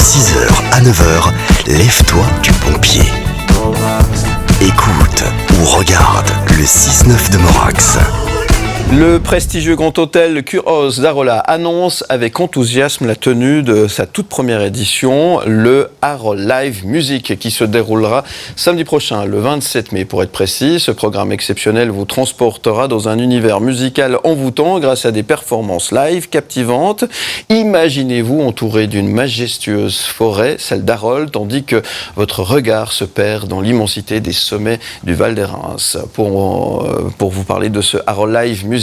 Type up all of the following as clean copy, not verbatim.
6h à 9h, lève-toi du bon pied. Écoute ou regarde le 6-9 de Morax. Le prestigieux Grand Hôtel Kuros d'Arolla annonce avec enthousiasme la tenue de sa toute première édition, le Harold Live Music, qui se déroulera samedi prochain, le 27 mai pour être précis. Ce programme exceptionnel vous transportera dans un univers musical envoûtant grâce à des performances live captivantes. Imaginez-vous entouré d'une majestueuse forêt, celle d'Harold, tandis que votre regard se perd dans l'immensité des sommets du Val d'Hérens. Pour vous parler de ce Harold Live Music,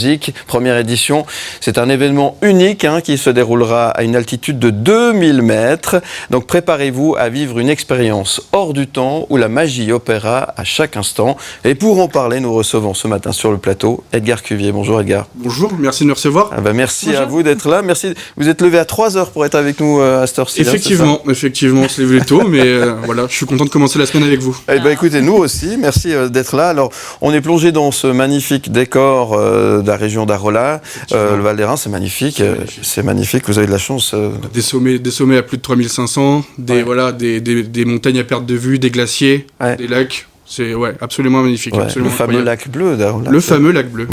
première édition, c'est un événement unique qui se déroulera à une altitude de 2000 mètres. Donc préparez-vous à vivre une expérience hors du temps où la magie opérera à chaque instant. Et pour en parler, nous recevons ce matin sur le plateau Edgar Cuvier. Bonjour Edgar. Bonjour, merci de nous recevoir. Merci Bonjour. À vous d'être là. Merci. Vous êtes levé à 3h pour être avec nous à cette heure-ci. Effectivement, on se lève tôt, mais voilà, je suis content de commencer la semaine avec vous. Écoutez, nous aussi, merci d'être là. Alors, on est plongé dans ce magnifique décor de la région d'Arolla. Le Val d'Hérens, c'est magnifique. C'est magnifique, vous avez de la chance. Des sommets à plus de 3500, des montagnes à perte de vue, des glaciers, des lacs. C'est absolument magnifique. Absolument le fameux lac bleu d'Arolla. Le fameux lac bleu.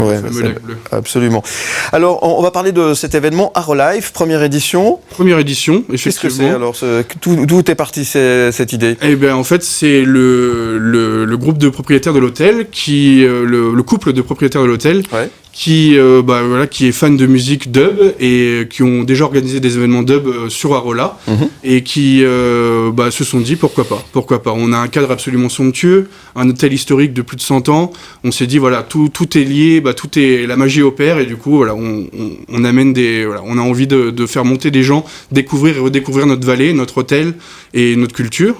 Absolument. Alors, on va parler de cet événement Harold Live, première édition. Première édition, effectivement. Qu'est-ce que c'est alors d'où est partie cette idée? En fait, c'est le groupe de propriétaires de l'hôtel, le couple de propriétaires de l'hôtel, qui est fan de musique dub et qui ont déjà organisé des événements dub sur Arolla et qui se sont dit pourquoi pas. On a un cadre absolument somptueux, un hôtel historique de plus de 100 ans. On s'est dit tout est lié, la magie opère et du coup on amène on a envie de faire monter des gens, découvrir et redécouvrir notre vallée, notre hôtel et notre culture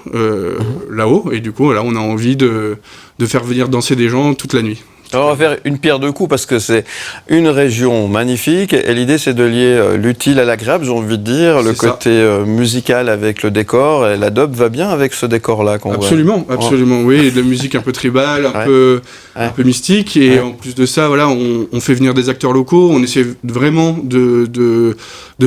là-haut et du coup on a envie de faire venir danser des gens toute la nuit. Alors on va faire une pierre deux coups parce que c'est une région magnifique et l'idée c'est de lier l'utile à l'agréable, j'ai envie de dire, le côté musical avec le décor et la dub va bien avec ce décor-là qu'on voit. Absolument, oui, de la musique un peu tribale, un peu mystique et en plus de ça, on fait venir des acteurs locaux, on essaie vraiment de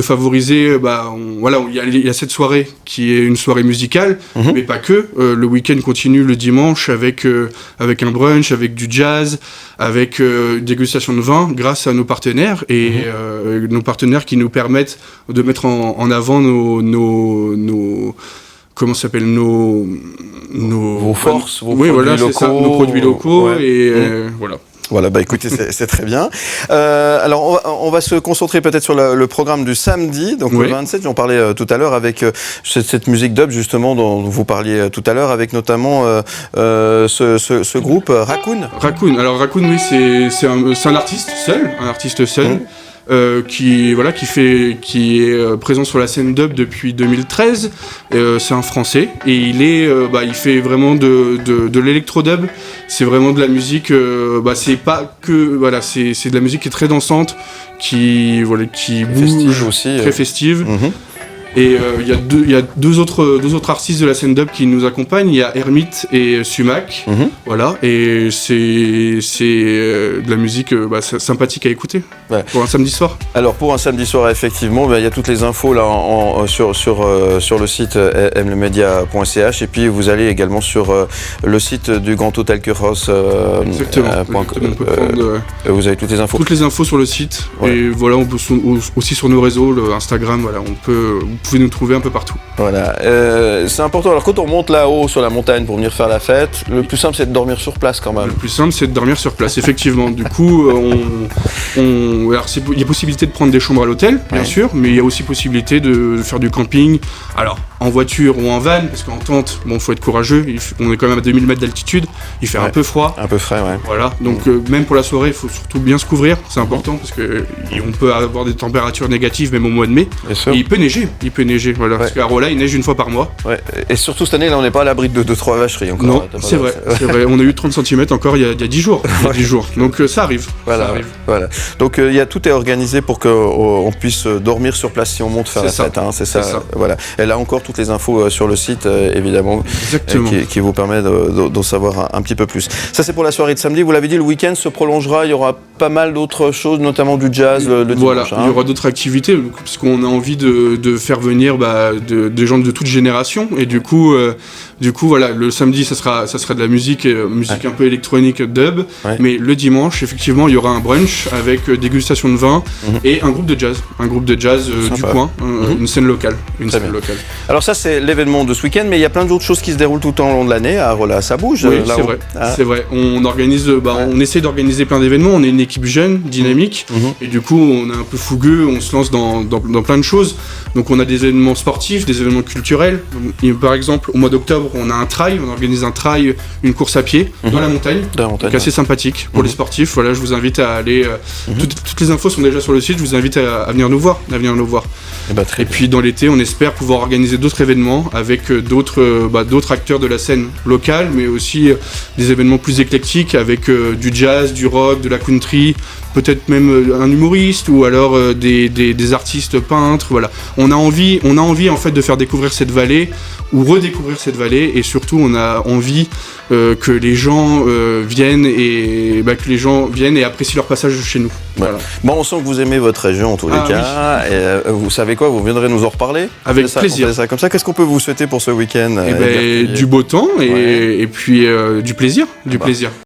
favoriser, il y a cette soirée qui est une soirée musicale, mais pas que, le week-end continue le dimanche avec un brunch, avec du jazz, avec dégustation de vin grâce à nos partenaires et nos partenaires qui nous permettent de mettre en avant nos comment ça s'appelle nos forces, nos produits locaux et voilà. Voilà, écoutez, c'est très bien. Alors, on va se concentrer peut-être sur le programme du samedi, donc le 27, j'en parlais tout à l'heure avec cette musique dub justement dont vous parliez tout à l'heure, avec notamment ce groupe Raccoon. Alors Raccoon, c'est un artiste seul. Qui est présent sur la scène dub depuis 2013. C'est un Français et il fait vraiment de l'électro-dub. C'est vraiment de la musique. C'est pas que c'est de la musique qui est très dansante, qui bouge aussi, très festive. Et il y a deux autres artistes de la scène dub qui nous accompagnent. Il y a Hermite et Sumac. Et c'est de la musique sympathique à écouter pour un samedi soir. Alors pour un samedi soir, effectivement, il y a toutes les infos là sur le site mlemedia.ch et puis vous allez également sur le site du Grand Hôtel Kuros. Exactement. Vous avez toutes les infos. Toutes les infos sur le site et on peut aussi sur nos réseaux, le Instagram. Vous pouvez nous trouver un peu partout. Voilà, c'est important. Alors quand on monte là-haut sur la montagne pour venir faire la fête, le plus simple c'est de dormir sur place quand même. Le plus simple c'est de dormir sur place, effectivement. Du coup, il y a possibilité de prendre des chambres à l'hôtel, bien sûr, mais il y a aussi possibilité de faire du camping. Alors, en voiture ou en van, parce qu'en tente, faut être courageux. On est quand même à 2000 mètres d'altitude, il fait un peu froid. Un peu frais, Voilà, donc même pour la soirée, il faut surtout bien se couvrir, c'est important parce qu'on peut avoir des températures négatives même au mois de mai. Et il peut neiger. Parce qu'à Arolla, il neige une fois par mois. Et surtout cette année, là, on n'est pas à l'abri de 2-3 vacheries encore. Non, c'est vrai. On a eu 30 cm encore il y a 10 jours. Donc ça arrive. Voilà. Donc tout est organisé pour qu'on puisse dormir sur place si on monte faire la fête. C'est ça. Voilà. Et là encore, toutes les infos sur le site, évidemment, qui vous permet d'en savoir un petit peu plus. Ça, c'est pour la soirée de samedi. Vous l'avez dit, le week-end se prolongera. Il y aura pas mal d'autres choses, notamment du jazz le dimanche. Voilà, il y aura d'autres activités, puisqu'on a envie de faire venir des gens de toute génération. Et du coup, voilà, le samedi, ça sera de la musique un peu électronique, dub. Ouais. Mais le dimanche, effectivement, il y aura un brunch avec dégustation de vin et un groupe de jazz. Un groupe de jazz du coin, une scène locale. Alors ça, c'est l'événement de ce week-end, mais il y a plein d'autres choses qui se déroulent tout au long de l'année. À Arolla, ça bouge. Oui, c'est vrai. On organise, on essaie d'organiser plein d'événements. On est une équipe jeune, dynamique, et du coup, on est un peu fougueux. On se lance dans plein de choses. Donc, on a des événements sportifs, des événements culturels. Par exemple, au mois d'octobre, on a un trail. On organise un trail, une course à pied dans la montagne. Donc assez sympathique pour les sportifs. Voilà, je vous invite à aller. Toutes les infos sont déjà sur le site. Je vous invite à venir nous voir. Et puis dans l'été, on espère pouvoir organiser d'autres événements avec d'autres acteurs de la scène locale, mais aussi des événements plus éclectiques avec du jazz, du rock, de la country, peut-être même un humoriste ou alors des artistes peintres. Voilà, on a envie en fait de faire découvrir cette vallée ou redécouvrir cette vallée, et surtout on a envie que les gens viennent et apprécient leur passage chez nous. Ouais. Voilà. Bon, on sent que vous aimez votre région en tous les cas. Oui. Et, vous savez quoi, vous viendrez nous en reparler. Avec plaisir. Ça comme ça. Qu'est-ce qu'on peut vous souhaiter pour ce week-end? Du beau temps et puis du plaisir.